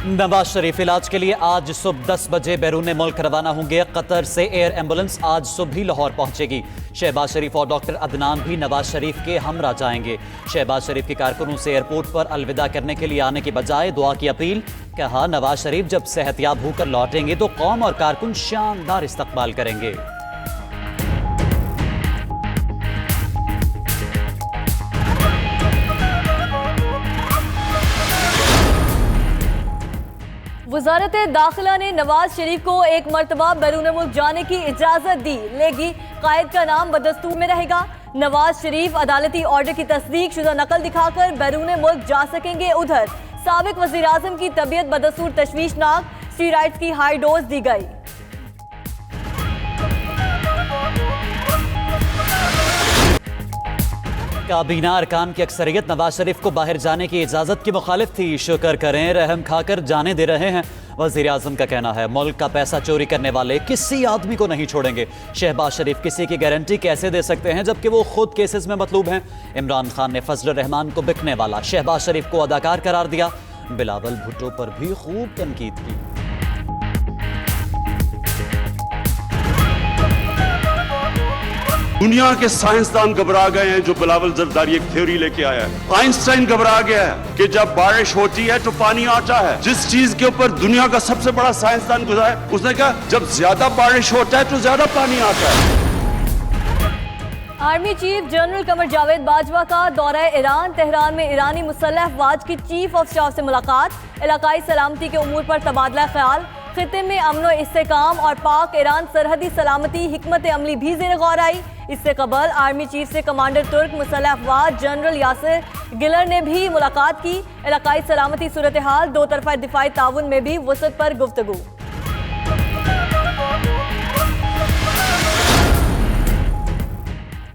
नवाज शरीफ इलाज के लिए आज सुबह 10 बजे बैरून मुल्क रवाना होंगे। कतर से एयर एम्बुलेंस आज सुबह ही लाहौर पहुंचेगी। शहबाज शरीफ और डॉक्टर अदनान भी नवाज शरीफ के हमरा जाएंगे। शहबाज शरीफ के कारकुनों से एयरपोर्ट पर अलविदा करने के लिए आने की बजाय दुआ की अपील। कहा, नवाज शरीफ जब सेहतयाब होकर लौटेंगे तो कौम और कारकुन शानदार इस्तकबाल करेंगे। वज़ारत दाखिला ने नवाज शरीफ को एक मरतबा बैरून मुल्क जाने की इजाज़त दी, लेकिन कायद का नाम बदस्तूर में रहेगा। नवाज शरीफ अदालती ऑर्डर की तस्दीक शुदा नकल दिखाकर बैरून मुल्क जा सकेंगे। उधर साबिक वज़ीर आज़म की तबीयत बदस्तूर तशवीशनाक, स्टीरॉइड्स की हाई डोज दी गई। काबीना अरकान की अक्सरियत नवाज शरीफ को बाहर जाने की इजाज़त की मुखालिफ थी। शुक्र करें, रहम खाकर जाने दे रहे हैं। वज़ीर आज़म का कहना है, मुल्क का पैसा चोरी करने वाले किसी आदमी को नहीं छोड़ेंगे। शहबाज शरीफ किसी की गारंटी कैसे दे सकते हैं जबकि वो खुद केसेस में मतलूब हैं। इमरान खान ने फजल रहमान को बिकने वाला, शहबाज शरीफ को अदाकार करार दिया। बिलावल भुट्टो पर भी खूब तनकीद की। दुनिया के साइंसदान घबरा गए हैं जो बिलावल जरदारी एक थ्योरी लेके आया है। आइंस्टाइन घबरा गया है कि जब बारिश होती है तो पानी आता है। जिस चीज के ऊपर दुनिया का सबसे बड़ा साइंसदान गुजरा है, उसने कहा जब ज्यादा बारिश होता है तो ज्यादा पानी आता है। Army chief general Qamar Javed Bajwa का दौरा ईरान। तेहरान में ईरानी मुसल्लह अफवाज की चीफ ऑफ स्टाफ से मुलाकात। इलाकाई सलामती के उमूर पर तबादला ख्याल। खित्ते में अमनो इस्तेकाम और पाक ईरान सरहदी सलामती हिकमत अमली भी ज़ेर गौर आई। इससे कबल आर्मी चीफ से कमांडर तुर्क मुसल्लह अफवाज जनरल यासिर गिलर ने भी मुलाकात की। इलाकाई सलामती सूरत हाल, दो तरफा दिफाई ताउन में भी वसअत पर गुफ्तगू।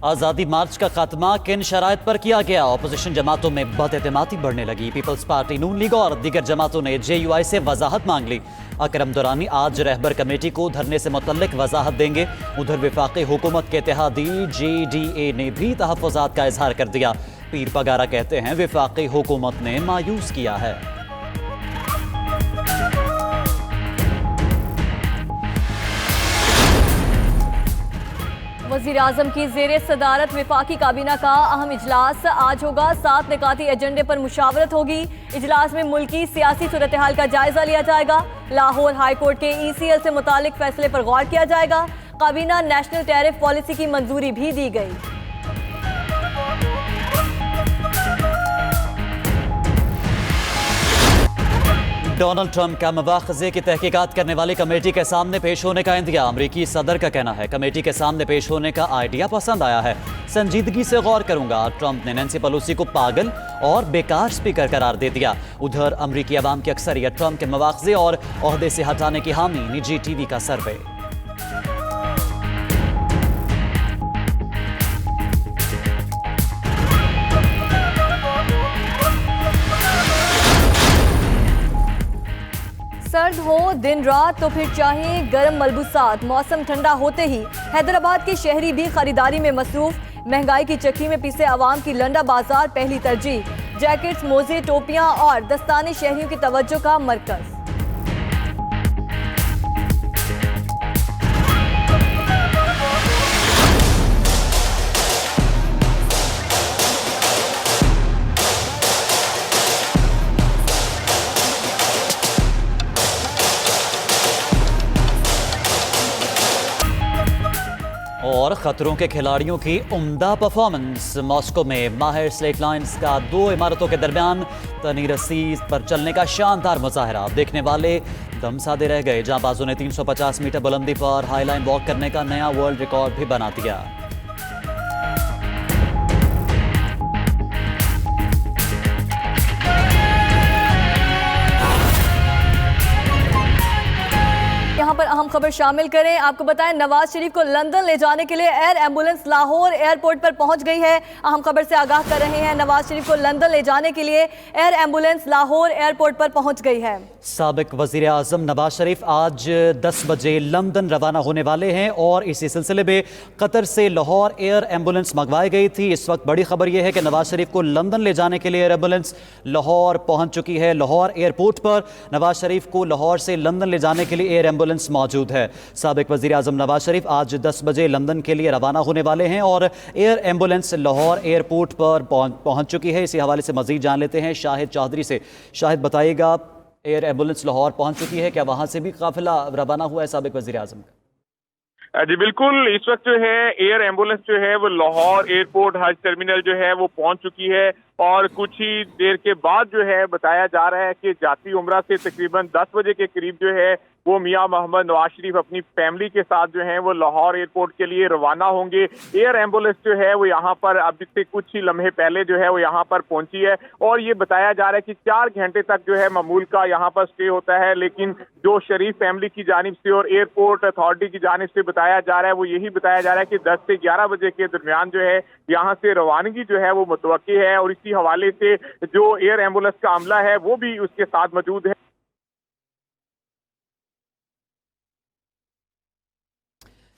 आज़ादी मार्च का खात्मा किन शराइत पर किया गया? अपोजिशन जमातों में बदएतमादी बढ़ने लगी। पीपल्स पार्टी, नून लीग और दीगर जमातों ने JUI से वजाहत मांग ली। अकरम दुरानी आज रहबर कमेटी को धरने से मुतल्लिक वजाहत देंगे। उधर वफाकी हुकूमत के इत्तेहादी JDA ने भी तहफ़्फ़ुज़ात का इजहार कर दिया। पीर पगारा कहते हैं, वफाकी हुकूमत ने मायूस किया है। वज़ीर आज़म की ज़ेरे सदारत वफाकी काबीना का अहम इजलास आज होगा। 7 निकाती एजेंडे पर मुशावरत होगी। इजलास में मुल्की सियासी सूरत हाल का जायजा लिया जाएगा। लाहौर हाई कोर्ट के ECL से मुतालिक फैसले पर गौर किया जाएगा। काबीना नेशनल टैरिफ पॉलिसी की मंजूरी भी दी गई। डोनाल्ड ट्रंप का मवाख़ज़े की तहकीकात करने वाली कमेटी के सामने पेश होने का इंदिया। अमरीकी सदर का कहना है, कमेटी के सामने पेश होने का आइडिया पसंद आया है, संजीदगी से गौर करूंगा। ट्रंप ने नैन्सी पेलोसी को पागल और बेकार स्पीकर करार दे दिया। उधर अमरीकी अवाम की अक्सरियत ट्रंप के मवाख़ज़े और ओहदे से हटाने की हामी। निजी TV का सर्वे। सर्द हो दिन रात तो फिर चाहे गर्म मलबूसात। मौसम ठंडा होते ही हैदराबाद के शहरी भी खरीदारी में मसरूफ। महंगाई की चक्की में पिसे आवाम की लंडा बाजार पहली तरजीह। जैकेट्स, मोजे, टोपियां और दस्ताने शहरियों की तवज्जो का मरकज। और खतरों के खिलाड़ियों की उम्दा परफॉर्मेंस। मॉस्को में माहिर स्लेट लाइन्स का 2 इमारतों के दरमियान तनी रस्सी पर चलने का शानदार मुजाहरा। देखने वाले दम साधे रह गए। जहां बाजू ने 350 मीटर बुलंदी पर हाईलाइन वॉक करने का नया वर्ल्ड रिकॉर्ड भी बना दिया। यहाँ पर अहम खबर शामिल करें। आपको बताएं, नवाज शरीफ को लंदन ले जाने के लिए एयर एम्बुलेंस लाहौर एयरपोर्ट पर पहुंच गई है। अहम खबर से आगाह कर रहे हैं, नवाज शरीफ को लंदन ले जाने के लिए एयर एम्बुलेंस लाहौर एयरपोर्ट पर पहुंच गई है। साबिक वज़ीर आज़म नवाज शरीफ आज 10 बजे लंदन रवाना होने वाले हैं और इसी सिलसिले में कतर से लाहौर एयर एम्बुलेंस मंगवाई गई थी। इस वक्त बड़ी खबर यह है कि नवाज शरीफ को लंदन ले जाने के लिए एयर एम्बुलेंस लाहौर पहुंच चुकी है। लाहौर एयरपोर्ट पर नवाज शरीफ को लाहौर से लंदन ले जाने के लिए एयर एम्बुलेंस मौजूद है। साबिक वज़ीर आज़म नवाज शरीफ आज 10 बजे लंदन के लिए रवाना होने वाले हैं और एयर एम्बुलेंस लाहौर एयरपोर्ट पर पहुंच चुकी है। इसी हवाले से मज़ीद जान लेते हैं शाहिद चौधरी से। शाहिद, बताइएगा, एयर एम्बुलेंस लाहौर पहुंच चुकी है, क्या वहां से भी काफिला रवाना हुआ है साबिक वज़ीर आज़म का? जी बिल्कुल, इस वक्त जो है एयर एम्बुलेंस जो है वो लाहौर एयरपोर्ट हज टर्मिनल जो है वो पहुंच चुकी है और कुछ ही देर के बाद जो है बताया जा रहा है कि जाती उम्रा से तकरीबन 10 बजे के करीब जो है वो मियां मोहम्मद नवाज शरीफ अपनी फैमिली के साथ जो है वो लाहौर एयरपोर्ट के लिए रवाना होंगे। एयर एम्बुलेंस जो है वो यहाँ पर अभी से कुछ ही लम्हे पहले जो है वो यहाँ पर पहुंची है और ये बताया जा रहा है कि 4 घंटे तक जो है मामूल का यहाँ पर स्टे होता है, लेकिन जो शरीफ फैमिली की जानिब से और एयरपोर्ट अथॉरिटी की जानिब से बताया जा रहा है वो यही बताया जा रहा है कि 10 से 11 बजे के दरमियान जो है यहाँ से रवानगी जो है वो मुतवक्की है और इसी हवाले से जो एयर एम्बुलेंस का अमला है वो भी उसके साथ मौजूद है।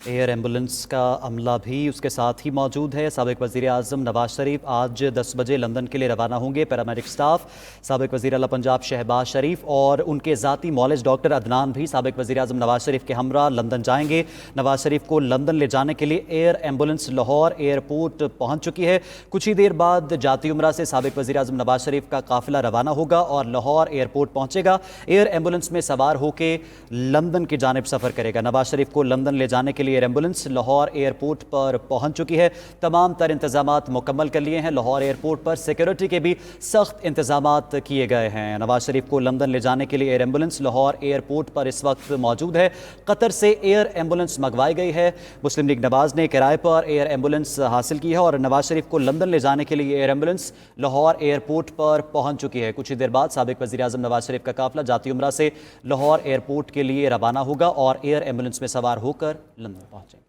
एयर एम्बुलेंस का अमला भी उसके साथ ही मौजूद है। साबिक वज़ीर आज़म नवाज शरीफ आज 10 बजे लंदन के लिए रवाना होंगे। पैरामेडिक स्टाफ साबिक वज़ीर आला पंजाब शहबाज शरीफ और उनके ज़ाती मौलिज डॉक्टर अदनान भी साबिक वज़ीर आज़म नवाज शरीफ के हमरा लंदन जाएंगे। नवाज शरीफ को लंदन ले जाने के लिए एयर एम्बुलेंस लाहौर एयरपोर्ट पहुँच चुकी है। कुछ ही देर बाद जाती उम्रा से साबिक वज़ीर आज़म नवाज शरीफ का काफिला रवाना होगा और लाहौर एयरपोर्ट पहुँचेगा। एयर एम्बुलेंस में सवार होकर लंदन की जानिब सफ़र करेगा। नवाज शरीफ को लंदन ले जाने के लिए एयर एम्बुलेंस लाहौर एयरपोर्ट पर पहुंच चुकी है। तमाम तर इंतजामात मुकम्मल कर लिए हैं। लाहौर एयरपोर्ट पर सिक्योरिटी के भी सख्त इंतजामात किए गए हैं। नवाज शरीफ को लंदन ले जाने के लिए एयर एम्बुलेंस लाहौर एयरपोर्ट पर इस वक्त मौजूद है। कतर से एयर एम्बुलेंस मंगवाई गई है। मुस्लिम लीग नवाज ने किराए पर एयर एम्बुलेंस हासिल की है और नवाज शरीफ को लंदन ले जाने के लिए एयर एम्बुलेंस लाहौर एयरपोर्ट पर पहुंच चुकी है। कुछ ही देर बाद साबिक वज़ीर आज़म नवाज शरीफ का काफिला जाती उम्रा से लाहौर एयरपोर्ट के लिए रवाना होगा और एयर एम्बुलेंस में सवार होकर लंदन पहुंचेंगे।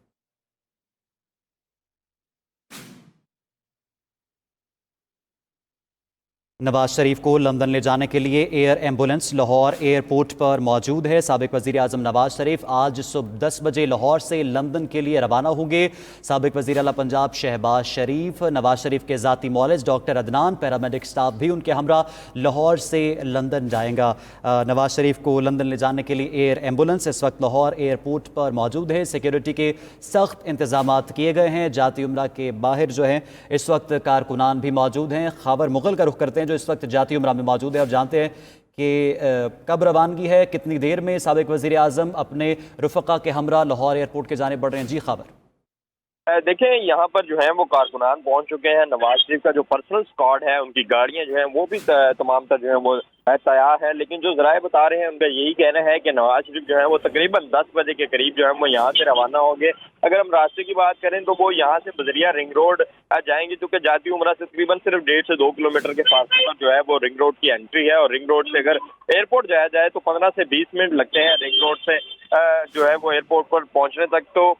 नवाज शरीफ को लंदन ले जाने के लिए एयर एम्बुलेंस लाहौर एयरपोर्ट पर मौजूद है। साबिक वज़ीर आज़म नवाज शरीफ आज सुबह 10 बजे लाहौर से लंदन के लिए रवाना होंगे। साबिक वज़ीर आला पंजाब शहबाज शरीफ, नवाज शरीफ के ज़ाती मौलिज डॉक्टर अदनान, पैरामेडिक स्टाफ भी उनके हमरा लाहौर से लंदन जाएगा। नवाज शरीफ को लंदन ले जाने के लिए एयर एम्बुलेंस इस वक्त लाहौर एयरपोर्ट पर मौजूद है। सिक्योरिटी के सख्त इंतजाम किए गए हैं। जाती उम्रा के बाहर जो है इस वक्त कारकुनान भी मौजूद हैं। खबर मुगल का रुख करते हैं जो इस वक्त जाती उम्रा में मौजूद है। अब जानते हैं कि कब रवानगी है, कितनी देर में साबिक वज़ीर आज़म अपने रुफ़क़ा के हमरा लाहौर एयरपोर्ट की जानिब बढ़ रहे हैं। जी खबर देखें, यहाँ पर जो है वो कारकुनान पहुंच चुके हैं। नवाज शरीफ का जो पर्सनल स्क्वाड है, उनकी गाड़ियां जो है वो भी तमाम तर जो है वो तैयार है। लेकिन जो जराए बता रहे हैं उनका यही कहना है कि नवाज शरीफ जो है वो तकरीबन 10 बजे के करीब जो है वो यहाँ से रवाना होंगे। अगर हम रास्ते की बात करें तो वो यहाँ से बजरिया रिंग रोड जाएंगे, क्योंकि जाती उम्रा से तकरीबन सिर्फ 1.5 से 2 किलोमीटर के फासले पर जो है वो रिंग रोड की एंट्री है और रिंग रोड से अगर एयरपोर्ट जाया जाए तो 15 से 20 मिनट लगते हैं रिंग रोड से जो है वो एयरपोर्ट पर पहुंचने तक। तो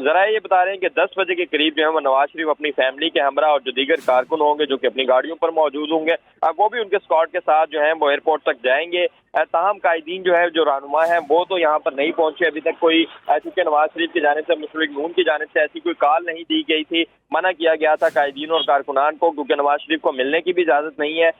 जरा ये बता रहे हैं कि 10 बजे के करीब जो है वो नवाज शरीफ अपनी फैमिली के हमरा और जो दीगर कारकुन होंगे जो कि अपनी गाड़ियों पर मौजूद होंगे वो भी उनके स्क्वाड के साथ जो है वो एयरपोर्ट तक जाएंगे। ताहम कायदीन जो है, जो रहनुमा है, वो तो यहाँ पर नहीं पहुंचे अभी तक। कोई चूंकि नवाज शरीफ की जानिब से, मुस्लिम लीग नून की जानिब से ऐसी कोई कॉल नहीं दी गई थी, मना किया गया था कायदीन और कारकुनान को, क्योंकि नवाज शरीफ को मिलने की भी इजाजत नहीं है।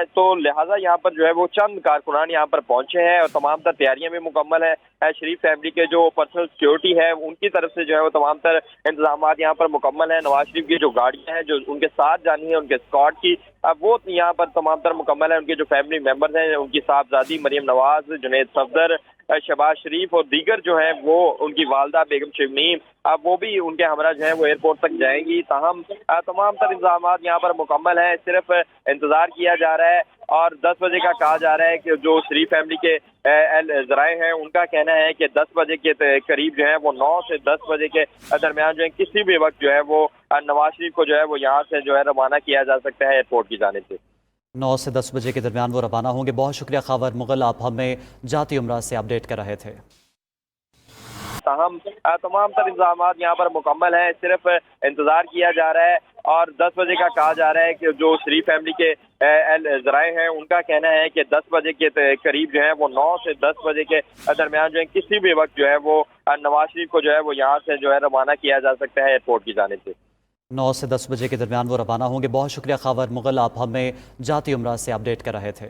तो लिहाजा यहाँ पर जो है वो चंद कारकुनान यहाँ पर पहुंचे हैं और तमाम तर तैयारियां भी मुकम्मल है। शरीफ फैमिली के जो पर्सनल सिक्योरिटी है उनकी तरफ से जो है वो तमाम तर इंतजाम यहाँ पर मुकम्मल है। नवाज शरीफ की जो गाड़ियां हैं जो उनके साथ जानी है उनके स्क्वाड की, वो यहाँ पर तमाम तर मुकम्मल है। उनके जो फैमिली मेम्बर्स हैं, उनकी साहबजादी मरियम नवाज, जुनैद सफदर, शहबाज शरीफ और दीगर जो है वो उनकी वालदा बेगम शमीम, वो भी उनके हमरा जो है वो एयरपोर्ट तक जाएंगी। ताहम तमाम तर इंतजाम यहाँ पर मुकम्मल है, सिर्फ इंतजार किया जा रहा है। और 10 बजे का कहा जा रहा है कि जो शरीफ फैमिली के जराए हैं उनका कहना है कि 10 बजे के करीब जो है वो 9 से 10 बजे के दरमियान जो है किसी भी वक्त जो है वो नवाज शरीफ को जो है वो यहाँ से जो है रवाना किया जा सकता है एयरपोर्ट की जानिब से। 9 से 10 बजे के दरमियान वो रवाना होंगे। बहुत शुक्रिया खबर मुगल, आप हमें जाती उम्रा से अपडेट कर रहे थे। तमाम तर इंतजाम यहाँ पर मुकम्मल है, सिर्फ इंतजार किया जा रहा है। और 10 बजे का कहा जा रहा है कि जो शरीफ फैमिली के जराए हैं उनका कहना है कि 10 बजे के करीब जो है वो 9 से 10 बजे के दरमियान जो है किसी भी वक्त जो है वो नवाज शरीफ को जो है वो यहाँ से जो है रवाना किया जा सकता है एयरपोर्ट की जानिब से। 9 से 10 बजे के दरमियान वो रवाना होंगे। बहुत शुक्रिया खावर मुगल, आप हमें जाती उम्रा से अपडेट कर रहे थे।